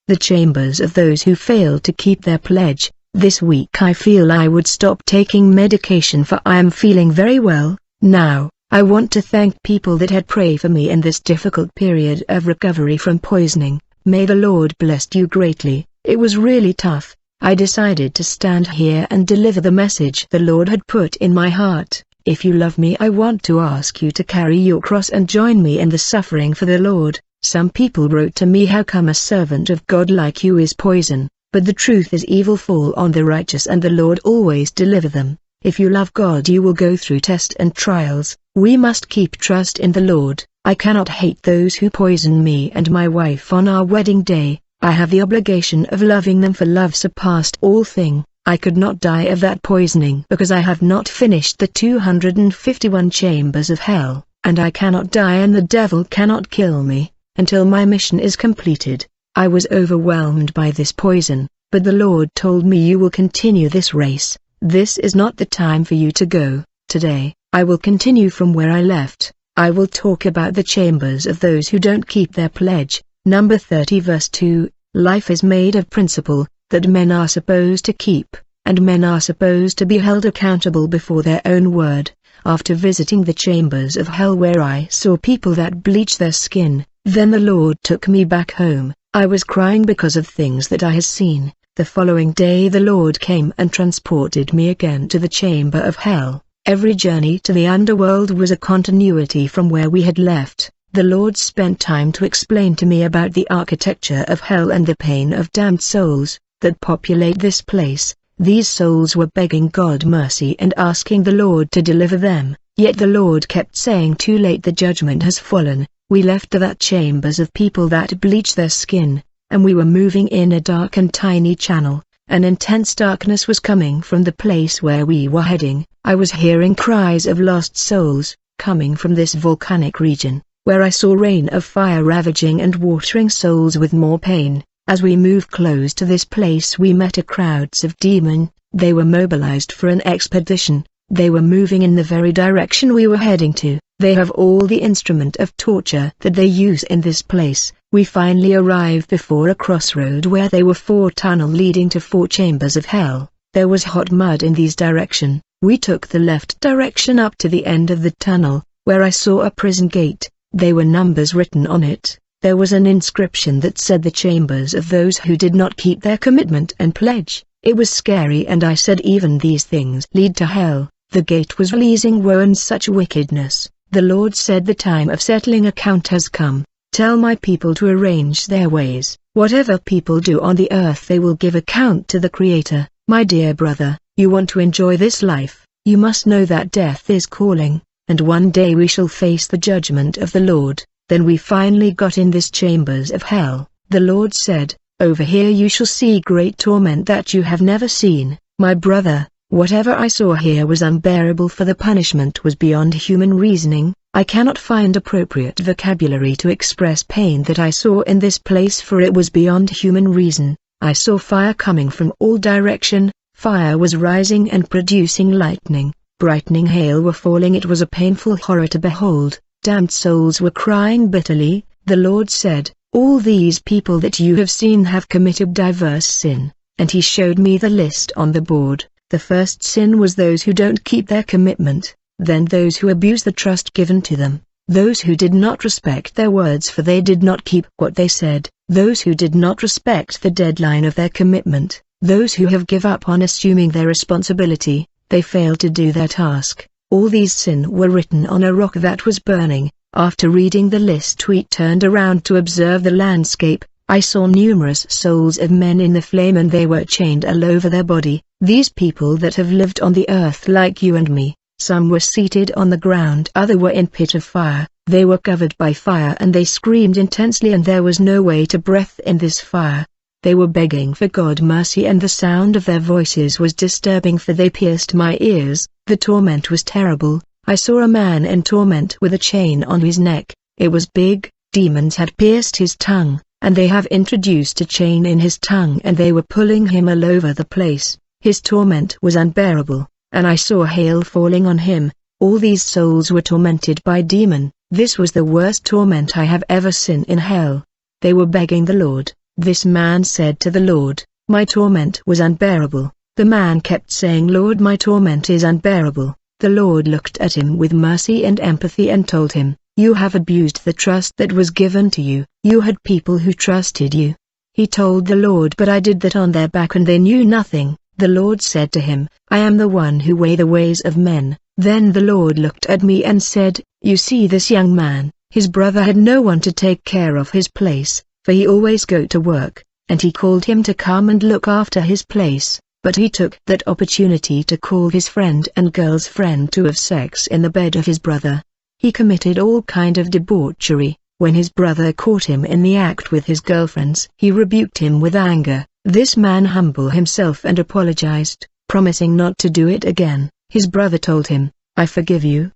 the chambers of those who fail to keep their pledge. This week I feel I would stop taking medication for I am feeling very well. Now, I want to thank people that had prayed for me in this difficult period of recovery from poisoning. May the Lord bless you greatly. It was really tough. I decided to stand here and deliver the message the Lord had put in my heart. If you love me, I want to ask you to carry your cross and join me in the suffering for the Lord. Some people wrote to me, how come a servant of God like you is poison? But the truth is, evil fall on the righteous and the Lord always deliver them. If you love God, you will go through tests and trials. We must keep trust in the Lord. I cannot hate those who poison me and my wife on our wedding day. I have the obligation of loving them, for love surpassed all thing. I could not die of that poisoning because I have not finished the 251 chambers of hell, and I cannot die and the devil cannot kill me until my mission is completed. I was overwhelmed by this poison, but the Lord told me, you will continue this race. This is not the time for you to go. Today, I will continue from where I left. I will talk about the chambers of those who don't keep their pledge. Number 30 verse 2, life is made of principle, that men are supposed to keep, and men are supposed to be held accountable before their own word. After visiting the chambers of hell where I saw people that bleach their skin, then the Lord took me back home. I was crying because of things that I had seen. The following day the Lord came and transported me again to the chamber of hell. Every journey to the underworld was a continuity from where we had left. The Lord spent time to explain to me about the architecture of hell and the pain of damned souls that populate this place. These souls were begging God mercy and asking the Lord to deliver them, yet the Lord kept saying, too late, the judgment has fallen. We left that chambers of people that bleach their skin, and we were moving in a dark and tiny channel. An intense darkness was coming from the place where we were heading. I was hearing cries of lost souls, coming from this volcanic region, where I saw rain of fire ravaging and watering souls with more pain. As we moved close to this place we met a crowds of demons. They were mobilized for an expedition. They were moving in the very direction we were heading to. They have all the instrument of torture that they use in this place. We finally arrived before a crossroad where there were 4 tunnels leading to 4 chambers of hell. There was hot mud in these direction. We took the left direction up to the end of the tunnel, where I saw a prison gate. There were numbers written on it. There was an inscription that said, the chambers of those who did not keep their commitment and pledge. It was scary, and I said, even these things lead to hell. The gate was releasing woe and such wickedness. The Lord said, the time of settling account has come. Tell my people to arrange their ways. Whatever people do on the earth they will give account to the Creator. My dear brother, you want to enjoy this life, you must know that death is calling, and one day we shall face the judgment of the Lord. Then we finally got in this chambers of hell. The Lord said, over here you shall see great torment that you have never seen. My brother, whatever I saw here was unbearable, for the punishment was beyond human reasoning. I cannot find appropriate vocabulary to express pain that I saw in this place, for it was beyond human reason. I saw fire coming from all direction. Fire was rising and producing lightning. Brightening hail were falling. It was a painful horror to behold. Damned souls were crying bitterly. The Lord said, all these people that you have seen have committed diverse sin, and he showed me the list on the board. The first sin was those who don't keep their commitment, then those who abuse the trust given to them, those who did not respect their words for they did not keep what they said, those who did not respect the deadline of their commitment, those who have give up on assuming their responsibility, they failed to do their task. All these sins were written on a rock that was burning. After reading the list we turned around to observe the landscape. I saw numerous souls of men in the flame, and they were chained all over their body. These people that have lived on the earth like you and me, some were seated on the ground, others were in pit of fire. They were covered by fire and they screamed intensely, and there was no way to breathe in this fire. They were begging for God mercy, and the sound of their voices was disturbing, for they pierced my ears. The torment was terrible. I saw a man in torment with a chain on his neck. It was big. Demons had pierced his tongue, and they have introduced a chain in his tongue, and they were pulling him all over the place. His torment was unbearable, and I saw hail falling on him. All these souls were tormented by demon. This was the worst torment I have ever seen in hell. They were begging the Lord, This man said to the Lord, "My torment was unbearable." The man kept saying, "Lord, my torment is unbearable." The Lord looked at him with mercy and empathy and told him, "You have abused the trust that was given to you. You had people who trusted you." He told the Lord, "But I did that on their back and they knew nothing." The Lord said to him, "I am the one who weigh the ways of men." Then the Lord looked at me and said, "You see this young man, his brother had no one to take care of his place, for he always go to work, and he called him to come and look after his place, but he took that opportunity to call his friend and girl's friend to have sex in the bed of his brother. He committed all kind of debauchery. When his brother caught him in the act with his girlfriends, he rebuked him with anger. This man humbled himself and apologized, promising not to do it again. His brother told him, "I forgive you,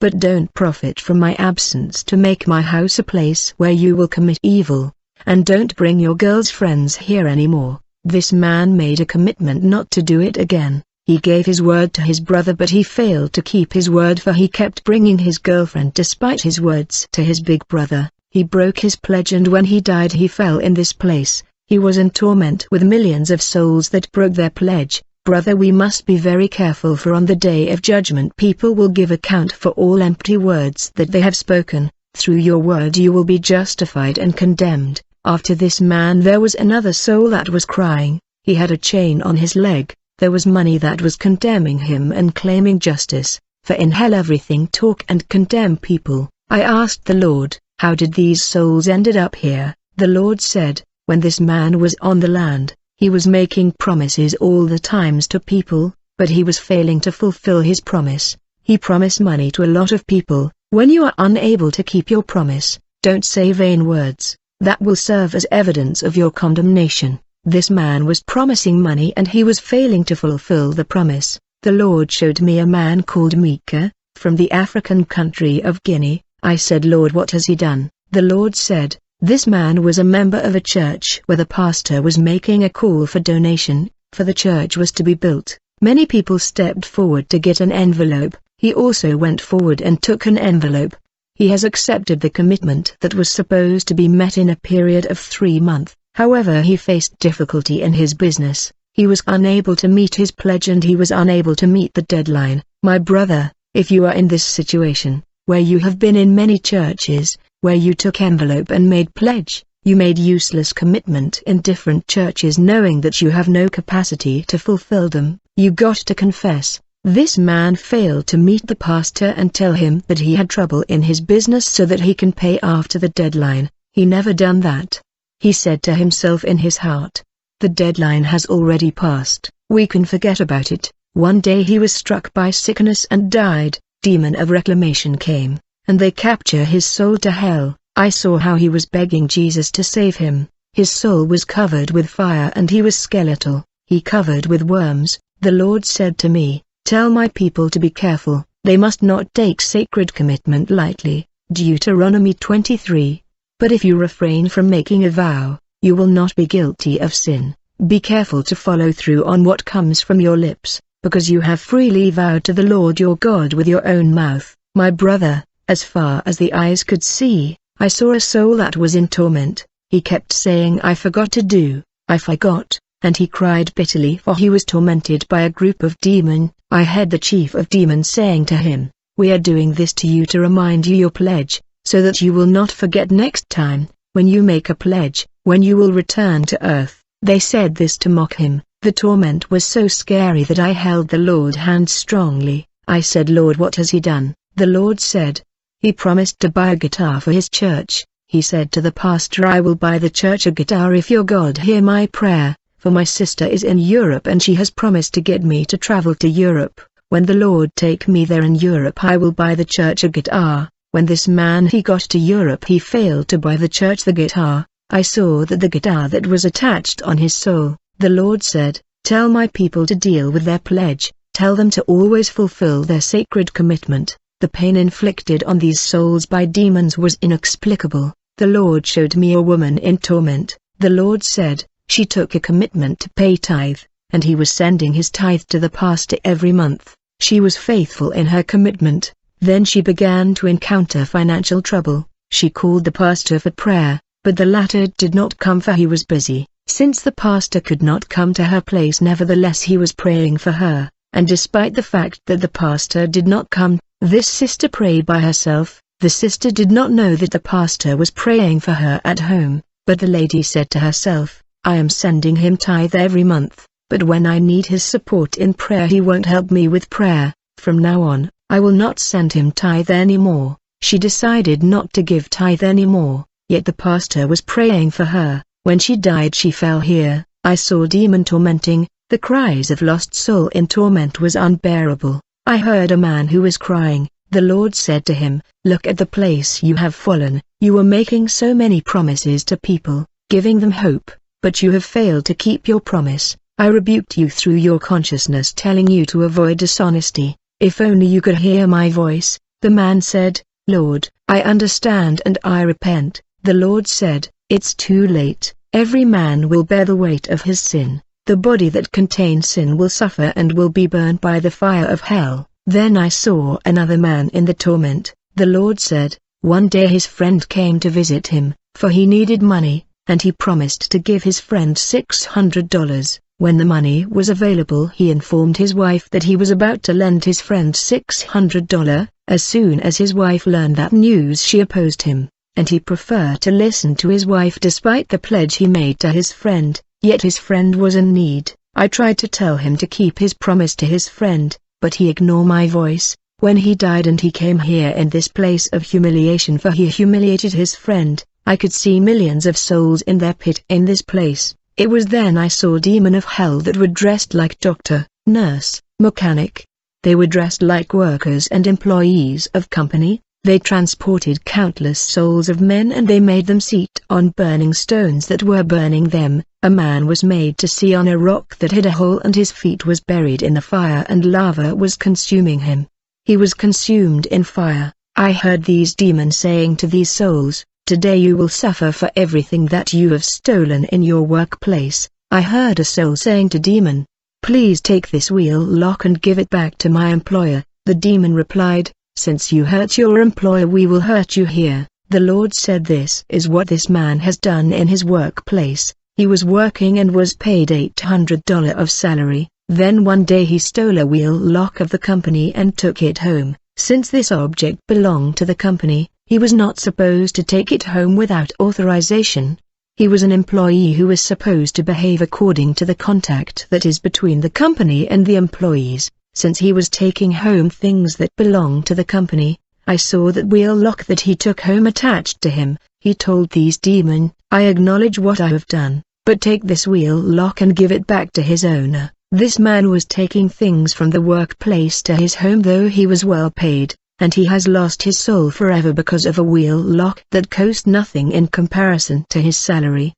but don't profit from my absence to make my house a place where you will commit evil, and don't bring your girl's friends here anymore." This man made a commitment not to do it again. He gave his word to his brother, but he failed to keep his word, for he kept bringing his girlfriend despite his words to his big brother. He broke his pledge, and when he died he fell in this place. He was in torment with millions of souls that broke their pledge. Brother, we must be very careful, for on the day of judgment people will give account for all empty words that they have spoken. Through your word you will be justified and condemned. After this man there was another soul that was crying. He had a chain on his leg. There was money that was condemning him and claiming justice, for in hell everything talk and condemn people. I asked the Lord, "How did these souls ended up here?" The Lord said, "When this man was on the land, he was making promises all the times to people, but he was failing to fulfill his promise. He promised money to a lot of people. When you are unable to keep your promise, don't say vain words. That will serve as evidence of your condemnation." This man was promising money and he was failing to fulfill the promise. The Lord showed me a man called Micah, from the African country of Guinea. I said, "Lord, what has he done?" The Lord said, "This man was a member of a church where the pastor was making a call for donation, for the church was to be built. Many people stepped forward to get an envelope. He also went forward and took an envelope. He has accepted the commitment that was supposed to be met in a period of 3 months. However, he faced difficulty in his business. He was unable to meet his pledge and he was unable to meet the deadline." My brother, if you are in this situation, where you have been in many churches, where you took envelope and made pledge, you made useless commitment in different churches knowing that you have no capacity to fulfill them, you got to confess. This man failed to meet the pastor and tell him that he had trouble in his business so that he can pay after the deadline. He never done that. He said to himself in his heart, "The deadline has already passed, we can forget about it." One day he was struck by sickness and died. Demon of reclamation came, and they capture his soul to hell. I saw how he was begging Jesus to save him. His soul was covered with fire and he was skeletal, he covered with worms. The Lord said to me, "Tell my people to be careful, they must not take sacred commitment lightly." Deuteronomy 23. But if you refrain from making a vow, you will not be guilty of sin. Be careful to follow through on what comes from your lips, because you have freely vowed to the Lord your God with your own mouth. My brother, as far as the eyes could see, I saw a soul that was in torment. He kept saying, "I forgot to do, I forgot," and he cried bitterly, for he was tormented by a group of demons. I heard the chief of demons saying to him, "We are doing this to you to remind you your pledge, so that you will not forget next time, when you make a pledge, when you will return to earth." They said this to mock him. The torment was so scary that I held the Lord's hand strongly. I said, "Lord, what has he done?" The Lord said, "He promised to buy a guitar for his church." He said to the pastor, "I will buy the church a guitar if your God hear my prayer, for my sister is in Europe and she has promised to get me to travel to Europe. When the Lord take me there in Europe, I will buy the church a guitar." When this man he got to Europe, he failed to buy the church the guitar. I saw that the guitar that was attached on his soul. The Lord said, "Tell my people to deal with their pledge, tell them to always fulfill their sacred commitment." The pain inflicted on these souls by demons was inexplicable. The Lord showed me a woman in torment. The Lord said, she took a commitment to pay tithe, and he was sending his tithe to the pastor every month. She was faithful in her commitment. Then she began to encounter financial trouble. She called the pastor for prayer. but the latter did not come for he was busy. Since the pastor could not come to her place, nevertheless he was praying for her, and despite the fact that the pastor did not come, this sister prayed by herself. The sister did not know that the pastor was praying for her at home, but the lady said to herself, I am sending him tithe every month, but when I need his support in prayer he won't help me with prayer. From now on, I will not send him tithe anymore. She decided not to give tithe anymore, yet the pastor was praying for her. When she died she fell here. I saw demon tormenting. The cries of lost soul in torment was unbearable. I heard a man who was crying. The Lord said to him, look at the place you have fallen. You were making so many promises to people, giving them hope, but you have failed to keep your promise. I rebuked you through your consciousness, telling you to avoid dishonesty. If only you could hear my voice. The man said, Lord, I understand and I repent. The Lord said, it's too late. Every man will bear the weight of his sin. The body that contains sin will suffer and will be burned by the fire of hell. Then I saw another man in the torment. The Lord said, one day his friend came to visit him, for he needed money, and he promised to give his friend $600. When the money was available he informed his wife that he was about to lend his friend $600. As soon as his wife learned that news she opposed him, and he preferred to listen to his wife despite the pledge he made to his friend, yet his friend was in need. I tried to tell him to keep his promise to his friend, but he ignored my voice. When he died and he came here in this place of humiliation, for he humiliated his friend, I could see millions of souls in their pit in this place. It was then I saw demon of hell that were dressed like doctor, nurse, mechanic. They were dressed like workers and employees of company. They transported countless souls of men and they made them sit on burning stones that were burning them. A man was made to see on a rock that had a hole and his feet was buried in the fire and lava was consuming him. He was consumed in fire. I heard these demons saying to these souls, today you will suffer for everything that you have stolen in your workplace. I heard a soul saying to demon, please take this wheel lock and give it back to my employer. The demon replied, since you hurt your employer we will hurt you here. The Lord said this is what this man has done in his workplace. He was working and was paid $800 of salary. Then one day he stole a wheel lock of the company and took it home. Since this object belonged to the company, he was not supposed to take it home without authorization. He was an employee who was supposed to behave according to the contract that is between the company and the employees. Since he was taking home things that belonged to the company, I saw that wheel lock that he took home attached to him. He told these demons, I acknowledge what I have done, but take this wheel lock and give it back to his owner. This man was taking things from the workplace to his home though he was well paid, and he has lost his soul forever because of a wheel lock that cost nothing in comparison to his salary.